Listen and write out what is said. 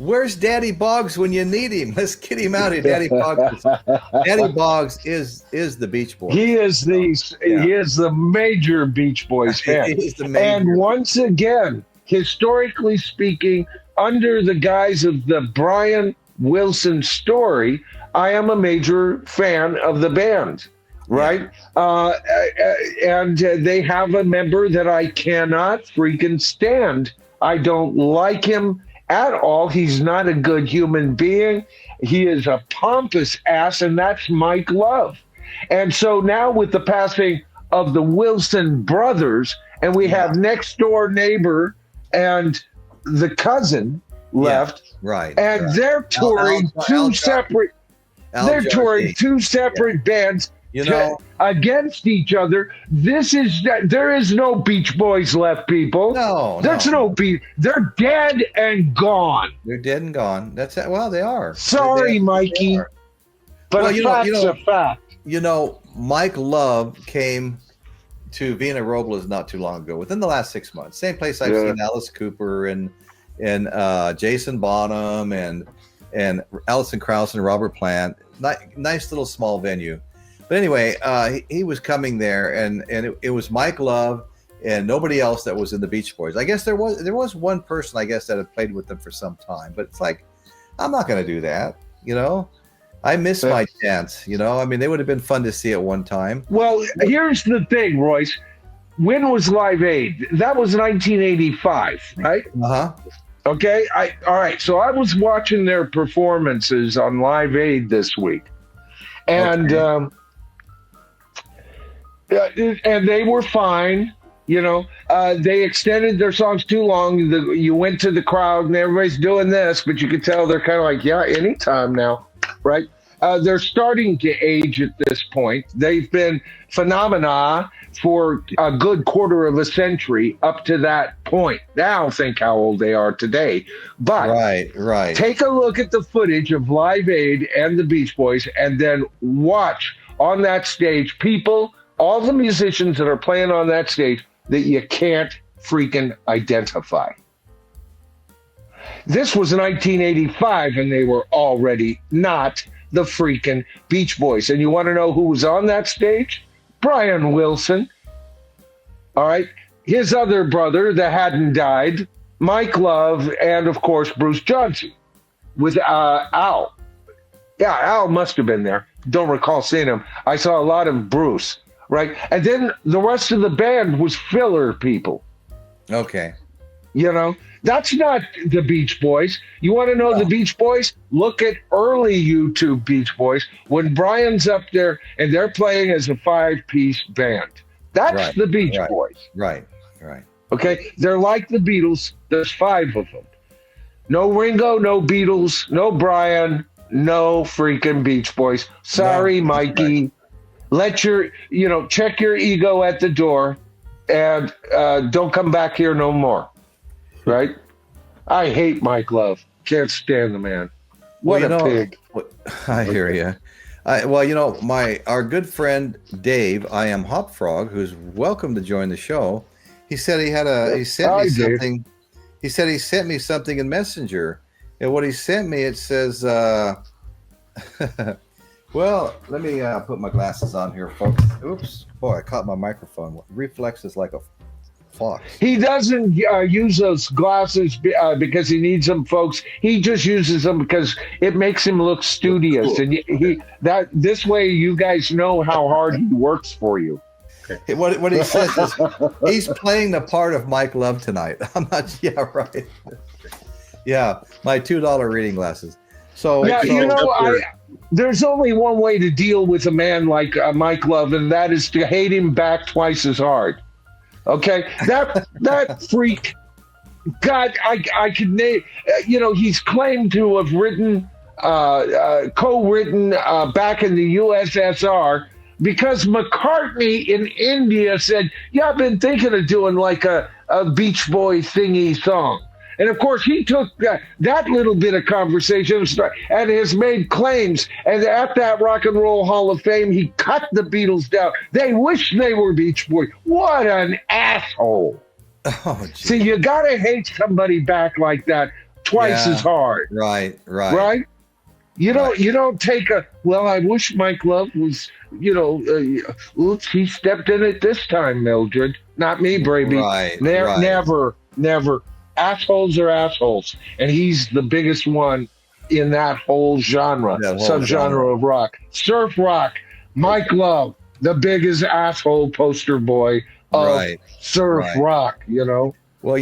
Where's Daddy Boggs when you need him? Let's get him out here. Daddy Boggs is the Beach Boys. He is the major Beach Boys fan. And once again, historically speaking, under the guise of the Brian Wlison story, I am a major fan of the band, right? And they have a member that I cannot freaking stand. I don't like him at all. He's not a good human being. He is a pompous ass, and that's Mike Love. And so now with the passing of the Wlison brothers, and we have next door neighbor and the cousin left, and they're touring two separate bands, against each other. There is no Beach Boys left, people. There's no Beach. They're dead and gone. They're dead and gone. That's it. Well, they are. Sorry, Mikey, but a fact's a fact. Mike Love came to Vina Robles not too long ago, within the last 6 months. Same place I've seen Alice Cooper and Jason Bonham and Alison Krauss and Robert Plant. Nice little small venue. But anyway, he was coming there, and it was Mike Love and nobody else that was in the Beach Boys. I guess there was one person, I guess, that had played with them for some time. But it's like, I'm not going to do that, I miss my chance, I mean, they would have been fun to see at one time. Well, here's the thing, Royce. When was Live Aid? That was 1985, right? Uh-huh. Okay. All right. So I was watching their performances on Live Aid this week, and and they were fine. They extended their songs too long. You went to the crowd and everybody's doing this, but you could tell they're kind of like, anytime now, right? They're starting to age at this point. They've been phenomena for a good quarter of a century up to that point. I don't think how old they are today, but right. Take a look at the footage of Live Aid and the Beach Boys, and then watch on that stage all the musicians that are playing on that stage that you can't freaking identify. This was 1985, and they were already not the freaking Beach Boys. And you want to know who was on that stage? Brian Wlison. All right. His other brother that hadn't died, Mike Love, and of course, Bruce Johnson with Al. Yeah, Al must have been there. Don't recall seeing him. I saw a lot of Bruce, right? And then the rest of the band was filler people. Okay. That's not the Beach Boys. You want to know the Beach Boys? Look at early YouTube Beach Boys when Brian's up there and they're playing as a 5-piece band. That's the Beach Boys. Right. Okay? They're like the Beatles. There's 5 of them. No Ringo, no Beatles, no Brian, no freaking Beach Boys. Sorry, Mikey. Let your, check your ego at the door and don't come back here no more. Right? I hate Mike Love. Can't stand the man. What a pig. I hear you. Our good friend Dave, I Am Hop Frog, who's welcome to join the show. He said he sent me something in Messenger. And what he sent me, it says, well, let me put my glasses on here, folks. Oops. Boy, I caught my microphone. Reflex is like a fox. He doesn't use those glasses because he needs them, folks. He just uses them because it makes him look studious, and this way you guys know how hard he works for you. Okay. What he says is he's playing the part of Mike Love tonight. I'm not. Yeah, right. Yeah, my $2 reading glasses. So there's only one way to deal with a man like Mike Love, and that is to hate him back twice as hard. Okay, that freak. God, I could name. He's claimed to have written, co-written back in the USSR because McCartney in India said, "Yeah, I've been thinking of doing like a Beach Boy thingy song." And of course, he took that little bit of conversation and has made claims. And at that Rock and Roll Hall of Fame, he cut the Beatles down. They wish they were Beach Boys. What an asshole. Oh, see, you got to hate somebody back like that twice as hard. Right. You don't take a, well, I wish Mike Love was, oops, he stepped in it this time, Mildred. Not me, baby. Right. Never. Assholes are assholes. And he's the biggest one in that whole genre, subgenre of rock. Surf rock, Mike Love, the biggest asshole poster boy of surf rock, Well,